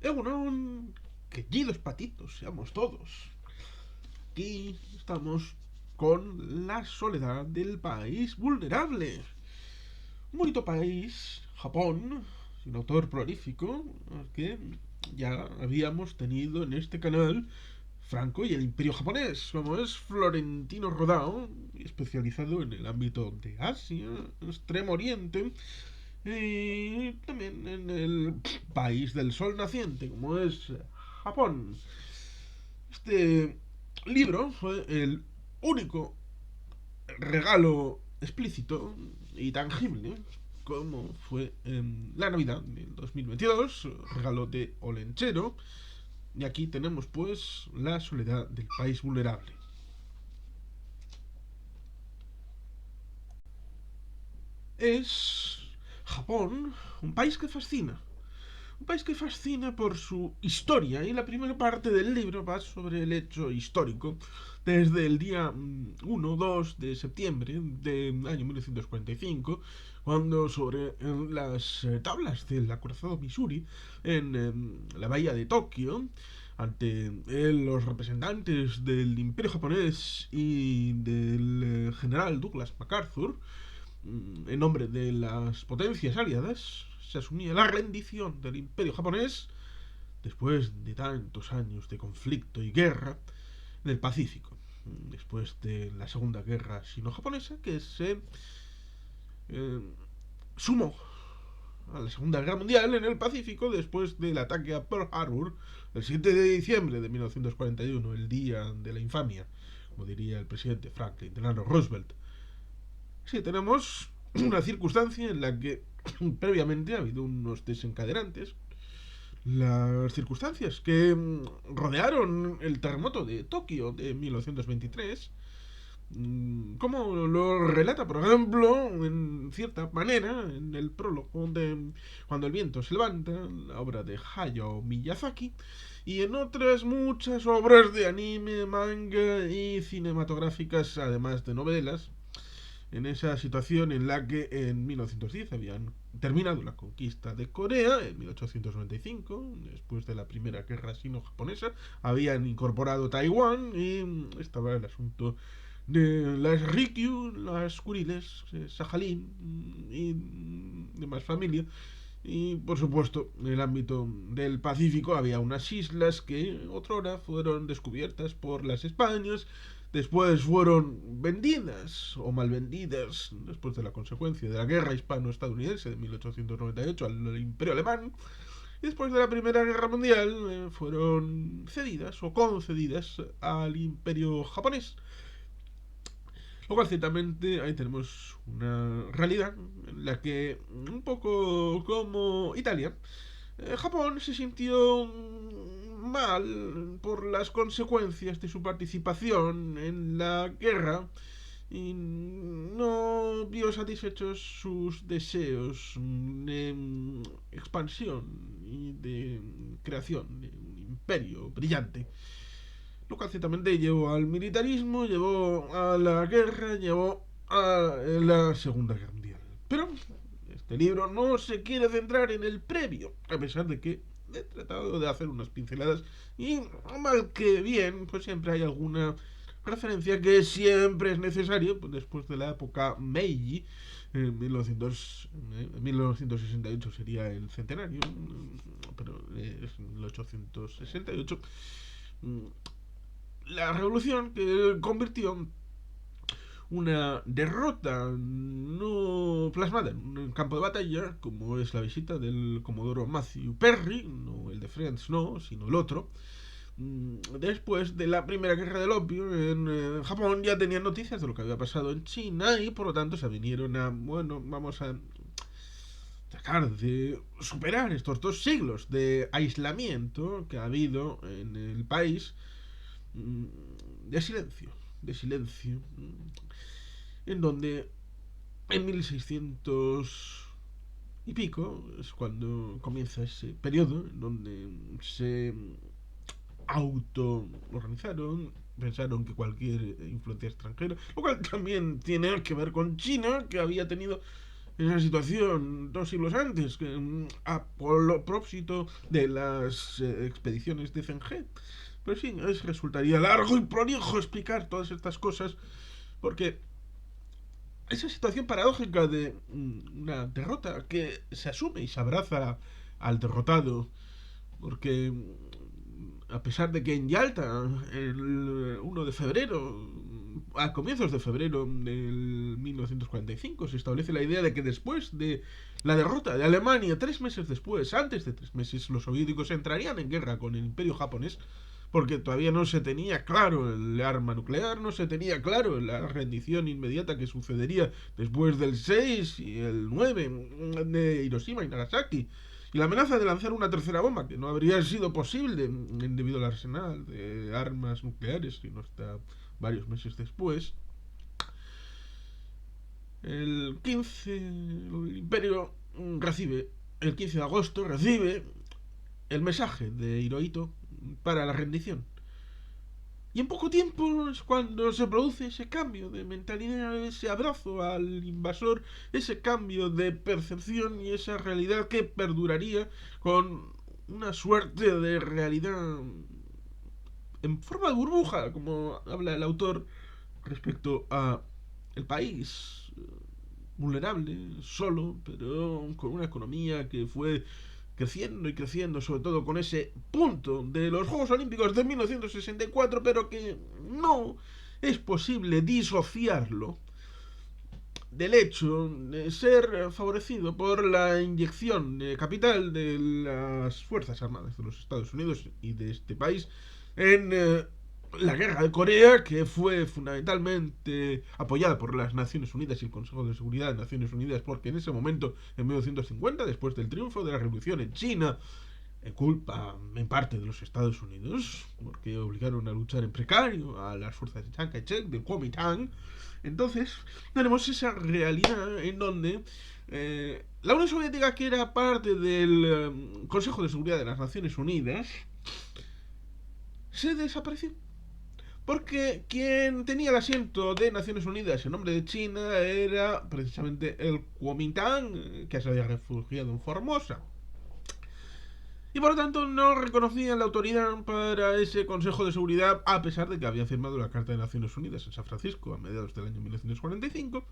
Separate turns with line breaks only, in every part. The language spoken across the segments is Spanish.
Egunon, queridos patitos, seamos todos. Aquí estamos con la soledad del país vulnerable. Un bonito país, Japón, un autor prolífico, que ya habíamos tenido en este canal Franco y el Imperio japonés, como es Florentino Rodao, especializado en el ámbito de Asia, Extremo Oriente, y también en el país del sol naciente, como es Japón. Este libro fue el único regalo explícito y tangible como fue en la Navidad del 2022, regalo de Olenchero. Y aquí tenemos pues la soledad del país vulnerable. Es Japón, un país que fascina. Un país que fascina por su historia y la primera parte del libro va sobre el hecho histórico desde el día 1-2 de septiembre del año 1945, cuando sobre las tablas del acorazado Missouri en la bahía de Tokio, ante los representantes del Imperio japonés y del general Douglas MacArthur, en nombre de las potencias aliadas, se asumía la rendición del Imperio japonés después de tantos años de conflicto y guerra en el Pacífico, después de la Segunda Guerra Sino-Japonesa, que se eh, sumó a la Segunda Guerra Mundial en el Pacífico después del ataque a Pearl Harbor el 7 de diciembre de 1941, el día de la infamia, como diría el presidente Franklin Delano Roosevelt. Sí, tenemos una circunstancia en la que previamente ha habido unos desencadenantes. Las circunstancias que rodearon el terremoto de Tokio de 1923, como lo relata, por ejemplo, en cierta manera, en el prólogo de Cuando el viento se levanta, la obra de Hayao Miyazaki, y en otras muchas obras de anime, manga y cinematográficas, además de novelas, en esa situación en la que en 1910 habían terminado la conquista de Corea, en 1895, después de la primera guerra sino-japonesa, habían incorporado Taiwán y estaba el asunto de las Ryukyu, las Kuriles, Sajalín y demás familia. Y por supuesto, en el ámbito del Pacífico había unas islas que otrora fueron descubiertas por las Españas, después fueron vendidas o mal vendidas después de la consecuencia de la guerra hispano-estadounidense de 1898 al Imperio Alemán, y después de la Primera Guerra Mundial fueron cedidas o concedidas al Imperio japonés. Lo cual ciertamente ahí tenemos una realidad en la que, un poco como Italia, Japón se sintió mal por las consecuencias de su participación en la guerra y no vio satisfechos sus deseos de expansión y de creación de un imperio brillante. Lo cual ciertamente llevó al militarismo, llevó a la guerra, llevó a la Segunda Guerra Mundial. Pero este libro no se quiere centrar en el previo, a pesar de que he tratado de hacer unas pinceladas y mal que bien, pues siempre hay alguna referencia que siempre es necesario, pues después de la época Meiji, en 1968 sería el centenario, pero es 1868, la revolución que convirtió una derrota no plasmada en un campo de batalla, como es la visita del comodoro Matthew Perry, no el de Friends, no, sino el otro. Después de la primera guerra del opio en Japón ya tenían noticias de lo que había pasado en China y por lo tanto se vinieron a, bueno, vamos a tratar de superar estos 2 siglos de aislamiento que ha habido en el país, de silencio, de silencio, en donde en 1600 y pico es cuando comienza ese periodo en donde se auto-organizaron, pensaron que cualquier influencia extranjera, lo cual también tiene que ver con China, que había tenido esa situación 2 siglos antes, a propósito de las expediciones de Zengé. Pero sí, resultaría largo y prolijo explicar todas estas cosas, porque esa situación paradójica de una derrota que se asume y se abraza al derrotado, porque a pesar de que en Yalta, el 1 de febrero, a comienzos de febrero del 1945, se establece la idea de que después de la derrota de Alemania, 3 meses después, antes de 3 meses, los soviéticos entrarían en guerra con el imperio japonés, porque todavía no se tenía claro el arma nuclear, no se tenía claro la rendición inmediata que sucedería después del 6 y el 9 de Hiroshima y Nagasaki, y la amenaza de lanzar una tercera bomba, que no habría sido posible debido al arsenal de armas nucleares, sino hasta varios meses después. El 15, el imperio recibe, el 15 de agosto, recibe el mensaje de Hirohito para la rendición. Y en poco tiempo es cuando se produce ese cambio de mentalidad, ese abrazo al invasor, ese cambio de percepción y esa realidad que perduraría con una suerte de realidad en forma de burbuja, como habla el autor respecto a el país vulnerable, solo, pero con una economía que fue creciendo y creciendo, sobre todo con ese punto de los Juegos Olímpicos de 1964, pero que no es posible disociarlo del hecho de ser favorecido por la inyección de capital de las Fuerzas Armadas de los Estados Unidos y de este país en la guerra de Corea, que fue fundamentalmente apoyada por las Naciones Unidas y el Consejo de Seguridad de Naciones Unidas, porque en ese momento, en 1950, después del triunfo de la revolución en China, culpa en parte de los Estados Unidos, porque obligaron a luchar en precario a las fuerzas de Chiang Kai-shek, del Kuomintang. Entonces, tenemos esa realidad en donde la Unión Soviética, que era parte del Consejo de Seguridad de las Naciones Unidas, se desapareció. Porque quien tenía el asiento de Naciones Unidas en nombre de China era precisamente el Kuomintang, que se había refugiado en Formosa. Y por lo tanto no reconocían la autoridad para ese Consejo de Seguridad, a pesar de que había firmado la Carta de Naciones Unidas en San Francisco a mediados del año 1945,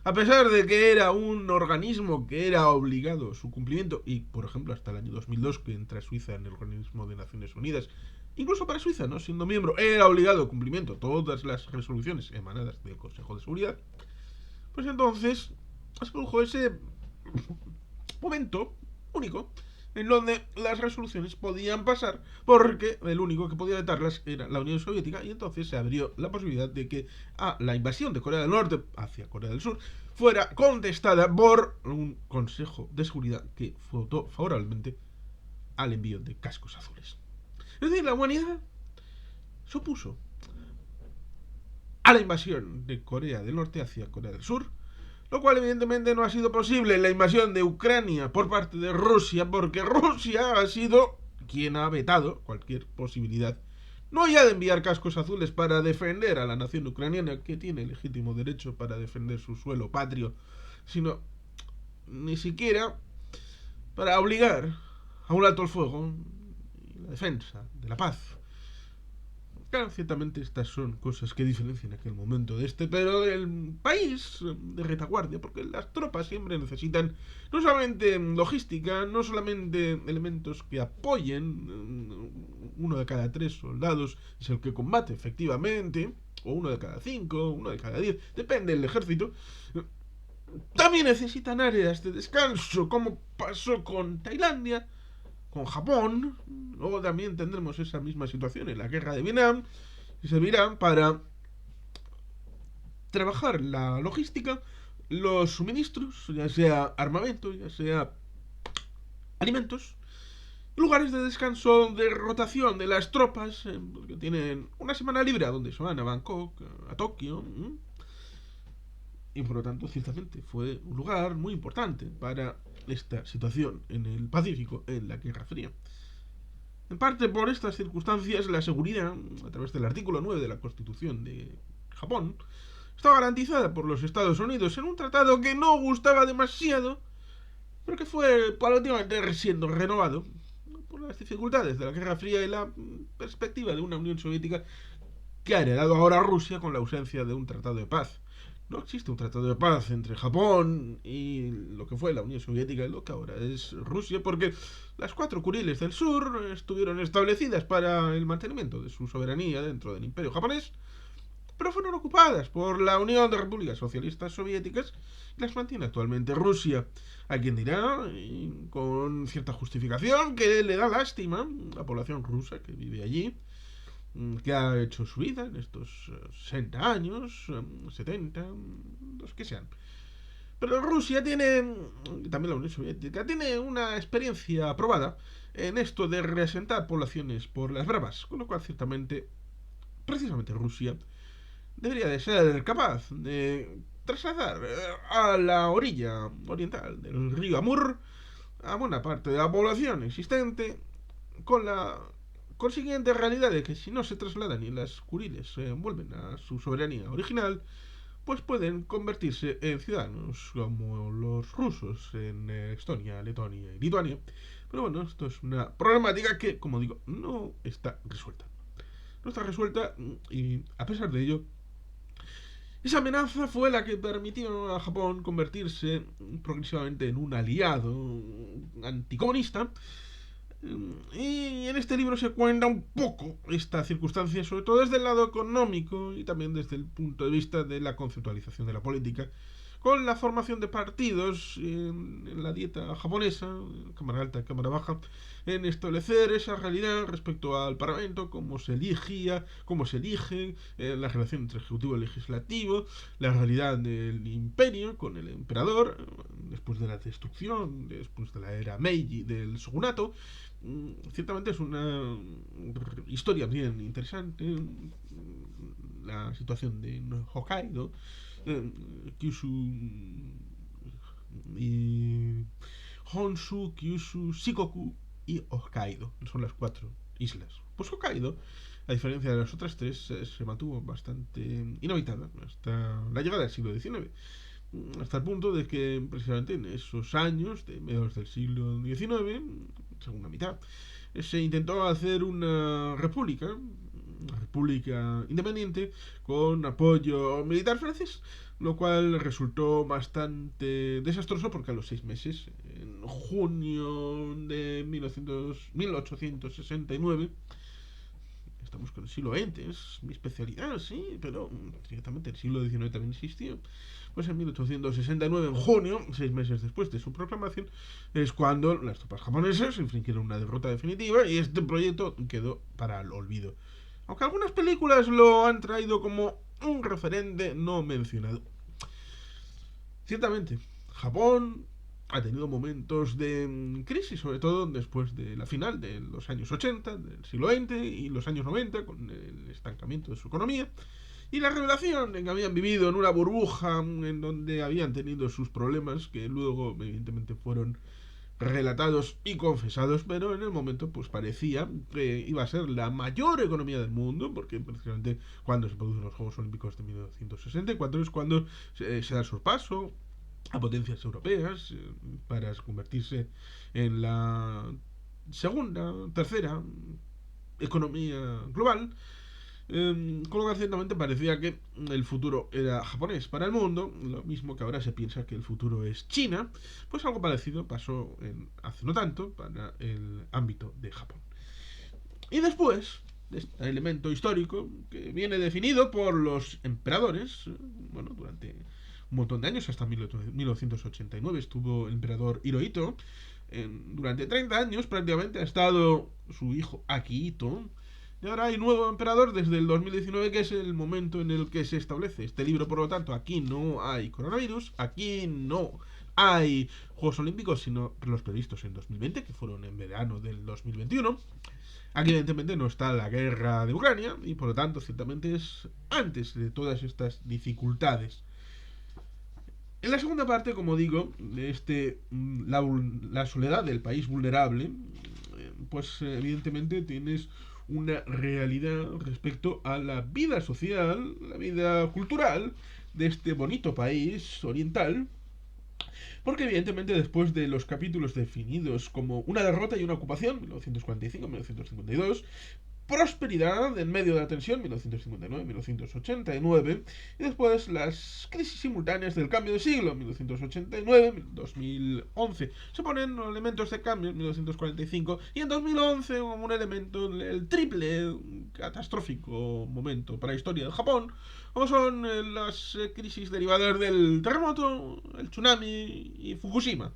a pesar de que era un organismo que era obligado su cumplimiento, y por ejemplo hasta el año 2002 que entra Suiza en el organismo de Naciones Unidas, incluso para Suiza, no siendo miembro, era obligado el cumplimiento todas las resoluciones emanadas del Consejo de Seguridad. Pues entonces se produjo ese momento único en donde las resoluciones podían pasar porque el único que podía vetarlas era la Unión Soviética, y entonces se abrió la posibilidad de que la invasión de Corea del Norte hacia Corea del Sur fuera contestada por un Consejo de Seguridad que votó favorablemente al envío de cascos azules. Es decir, la humanidad se opuso a la invasión de Corea del Norte hacia Corea del Sur, lo cual evidentemente no ha sido posible en la invasión de Ucrania por parte de Rusia, porque Rusia ha sido quien ha vetado cualquier posibilidad, no ya de enviar cascos azules para defender a la nación ucraniana, que tiene legítimo derecho para defender su suelo patrio, sino ni siquiera para obligar a un alto el fuego y la defensa de la paz. Claro, ciertamente estas son cosas que diferencian aquel momento de este, pero el país de retaguardia, porque las tropas siempre necesitan no solamente logística, no solamente elementos que apoyen, 1 de cada 3 soldados es el que combate efectivamente, o 1 de cada 5, 1 de cada 10, depende del ejército. También necesitan áreas de descanso, como pasó con Tailandia, con Japón. Luego también tendremos esa misma situación en la guerra de Vietnam, y servirán para trabajar la logística, los suministros, ya sea armamento, ya sea alimentos, lugares de descanso, de rotación de las tropas, porque tienen una semana libre a donde se van, a Bangkok, a Tokio, y por lo tanto ciertamente fue un lugar muy importante para esta situación en el Pacífico, en la Guerra Fría. En parte por estas circunstancias, la seguridad, a través del artículo 9 de la Constitución de Japón, estaba garantizada por los Estados Unidos en un tratado que no gustaba demasiado, pero que fue paulatinamente siendo renovado por las dificultades de la Guerra Fría y la perspectiva de una Unión Soviética que ha heredado ahora Rusia con la ausencia de un tratado de paz. No existe un tratado de paz entre Japón y lo que fue la Unión Soviética y lo que ahora es Rusia, porque las 4 Kuriles del sur estuvieron establecidas para el mantenimiento de su soberanía dentro del Imperio japonés, pero fueron ocupadas por la Unión de Repúblicas Socialistas Soviéticas y las mantiene actualmente Rusia. Hay quien dirá, y con cierta justificación, que le da lástima a la población rusa que vive allí, que ha hecho su vida en estos 60 años, 70, los que sean. Pero Rusia tiene, también la Unión Soviética, tiene una experiencia probada en esto de reasentar poblaciones por las bravas, con lo cual ciertamente, precisamente Rusia, debería de ser capaz de trasladar a la orilla oriental del río Amur a buena parte de la población existente, con la consiguiente realidad de que si no se trasladan y las Kuriles vuelven a su soberanía original, pues pueden convertirse en ciudadanos como los rusos en Estonia, Letonia y Lituania. Pero bueno, esto es una problemática que, como digo, no está resuelta. No está resuelta y a pesar de ello, esa amenaza fue la que permitió a Japón convertirse progresivamente en un aliado anticomunista. Y en este libro se cuenta un poco esta circunstancia, sobre todo desde el lado económico y también desde el punto de vista de la conceptualización de la política, con la formación de partidos en la dieta japonesa, cámara alta, cámara baja, en establecer esa realidad respecto al parlamento, cómo se elegía, cómo se elige, la relación entre ejecutivo y legislativo, la realidad del imperio con el emperador, después de la destrucción, después de la era Meiji del shogunato. Ciertamente es una historia bien interesante. La situación de Hokkaido, Kyushu y Honshu, Kyushu, Shikoku y Hokkaido. Son las 4 islas. Pues Hokkaido, a diferencia de las otras 3, se mantuvo bastante inhabitada hasta la llegada del siglo XIX. Hasta el punto de que precisamente en esos años de mediados del siglo XIX, segunda mitad, se intentó hacer una república independiente con apoyo militar francés, lo cual resultó bastante desastroso porque a los 6 meses, en junio de 1869, estamos con el siglo XX, es mi especialidad, sí, pero ciertamente el siglo XIX también existió. Pues en 1869, en junio, 6 meses después de su proclamación, es cuando las tropas japonesas infligieron una derrota definitiva y este proyecto quedó para el olvido. Aunque algunas películas lo han traído como un referente no mencionado. Ciertamente, Japón ha tenido momentos de crisis, sobre todo después de la final de los años 80 del siglo XX y los años 90, con el estancamiento de su economía y la revelación de que habían vivido en una burbuja en donde habían tenido sus problemas, que luego evidentemente fueron relatados y confesados, pero en el momento pues parecía que iba a ser la mayor economía del mundo, porque precisamente cuando se producen los Juegos Olímpicos de 1964 es cuando se da el sorpaso a potencias europeas para convertirse en la segunda, tercera economía global. Con lo que ciertamente parecía que el futuro era japonés para el mundo, lo mismo que ahora se piensa que el futuro es China. Pues algo parecido pasó hace no tanto para el ámbito de Japón. Y después de este elemento histórico que viene definido por los emperadores, bueno, durante un montón de años, hasta 1989 estuvo el emperador Hirohito. Durante 30 años prácticamente ha estado su hijo Akihito. Y ahora hay nuevo emperador desde el 2019, que es el momento en el que se establece este libro. Por lo tanto, aquí no hay coronavirus, aquí no hay Juegos Olímpicos, sino los previstos en 2020, que fueron en verano del 2021. Aquí evidentemente no está la guerra de Ucrania y por lo tanto ciertamente es antes de todas estas dificultades. En la segunda parte, como digo, de la soledad del país vulnerable, pues evidentemente tienes una realidad respecto a la vida social, la vida cultural de este bonito país oriental, porque evidentemente después de los capítulos definidos como una derrota y una ocupación, 1945-1952, prosperidad en medio de la tensión, 1959-1989, y después las crisis simultáneas del cambio de siglo, 1989-2011. Se ponen elementos de cambio en 1945 y en 2011 como un elemento, el triple catastrófico momento para la historia de Japón, como son las crisis derivadas del terremoto, el tsunami y Fukushima.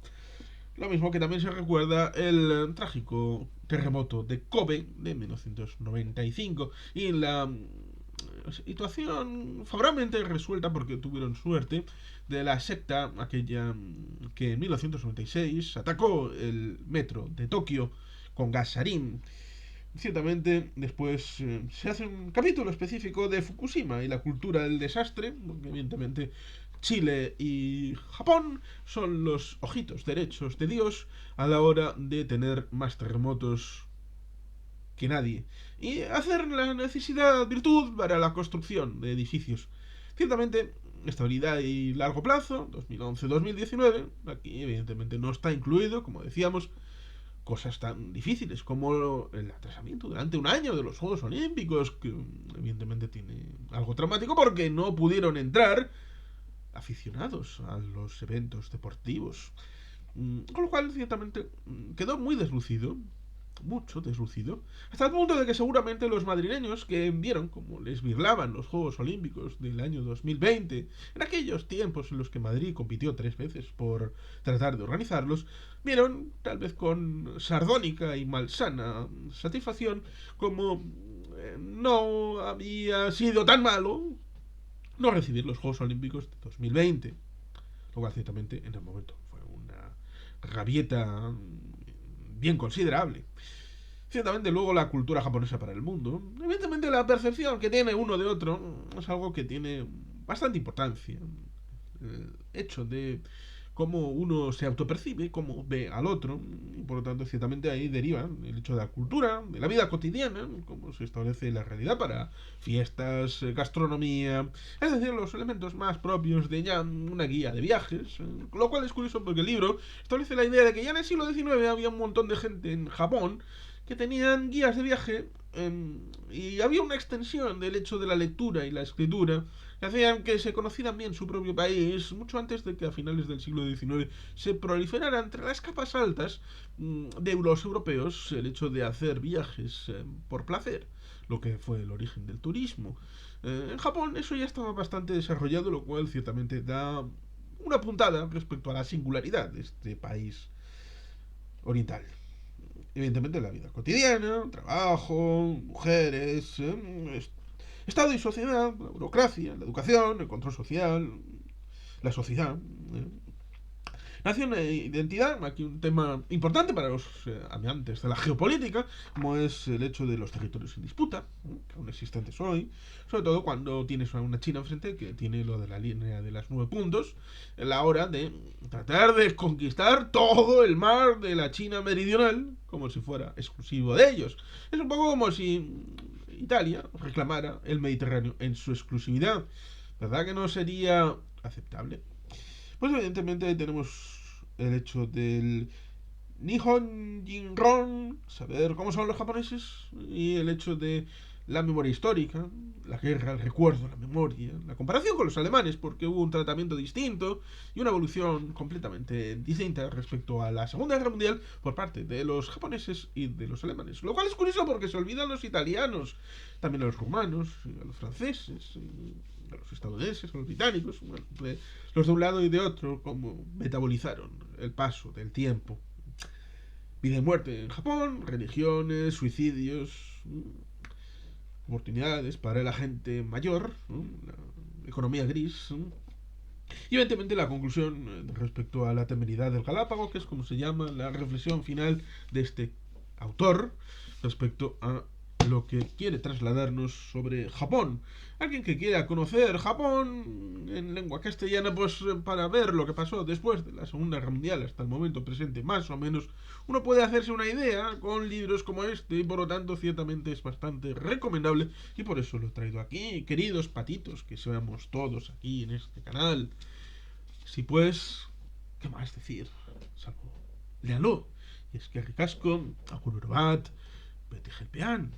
Lo mismo que también se recuerda el trágico terremoto de Kobe de 1995 y la situación favorablemente resuelta porque tuvieron suerte de la secta aquella que en 1996 atacó el metro de Tokio con gas sarín. Ciertamente después se hace un capítulo específico de Fukushima y la cultura del desastre, porque evidentemente Chile y Japón son los ojitos derechos de Dios a la hora de tener más terremotos que nadie y hacer la necesidad virtud para la construcción de edificios. Ciertamente, estabilidad y largo plazo, 2011-2019, aquí evidentemente no está incluido, como decíamos, cosas tan difíciles como el atrasamiento durante un año de los Juegos Olímpicos, que evidentemente tiene algo traumático porque no pudieron entrar aficionados a los eventos deportivos. Con lo cual, ciertamente, quedó muy deslucido, mucho deslucido, hasta el punto de que seguramente los madrileños que vieron cómo les birlaban los Juegos Olímpicos del año 2020, en aquellos tiempos en los que Madrid compitió 3 veces por tratar de organizarlos, vieron, tal vez con sardónica y malsana satisfacción, como no había sido tan malo no recibir los Juegos Olímpicos de 2020. Lo cual ciertamente en el momento fue una rabieta bien considerable. Ciertamente luego la cultura japonesa para el mundo, evidentemente la percepción que tiene uno de otro es algo que tiene bastante importancia. El hecho de cómo uno se autopercibe, cómo ve al otro, y por lo tanto ciertamente ahí deriva el hecho de la cultura, de la vida cotidiana, cómo se establece la realidad para fiestas, gastronomía, es decir, los elementos más propios de ya una guía de viajes, lo cual es curioso porque el libro establece la idea de que ya en el siglo XIX había un montón de gente en Japón que tenían guías de viaje y había una extensión del hecho de la lectura y la escritura que hacían que se conocieran bien su propio país mucho antes de que a finales del siglo XIX se proliferara entre las capas altas de los europeos el hecho de hacer viajes por placer, lo que fue el origen del turismo. En Japón eso ya estaba bastante desarrollado, lo cual ciertamente da una puntada respecto a la singularidad de este país oriental. Evidentemente la vida cotidiana, trabajo, mujeres, Estado y sociedad, la burocracia, la educación, el control social, la sociedad. ¿eh? Nación e identidad, aquí un tema importante para los amantes de la geopolítica, como es el hecho de los territorios en disputa, que aún existentes hoy, sobre todo cuando tienes a una China enfrente que tiene lo de la línea de las 9 puntos, en la hora de tratar de conquistar todo el mar de la China meridional, como si fuera exclusivo de ellos. Es un poco como si Italia reclamara el Mediterráneo en su exclusividad. ¿Verdad que no sería aceptable? Pues evidentemente tenemos el hecho del Nihon Jinron, saber cómo son los japoneses, y el hecho de la memoria histórica, la guerra, el recuerdo, la memoria, la comparación con los alemanes, porque hubo un tratamiento distinto y una evolución completamente distinta respecto a la Segunda Guerra Mundial por parte de los japoneses y de los alemanes. Lo cual es curioso porque se olvidan los italianos, también a los rumanos, a los franceses, a los estadounidenses, a los británicos, bueno, los de un lado y de otro, como metabolizaron el paso del tiempo. Vida y muerte en Japón, religiones, suicidios, oportunidades para la gente mayor, la economía gris. Y evidentemente la conclusión respecto a la temeridad del Galápago, que es como se llama la reflexión final de este autor respecto a lo que quiere trasladarnos sobre Japón. Alguien que quiera conocer Japón en lengua castellana, pues para ver lo que pasó después de la Segunda Guerra Mundial hasta el momento presente, más o menos, uno puede hacerse una idea con libros como este, y por lo tanto ciertamente es bastante recomendable, y por eso lo he traído aquí, queridos patitos, que seamos todos aquí en este canal. Si pues, ¿qué más decir? Salvo, léalo. Y es que ricasco, agur bat, bete gelpean.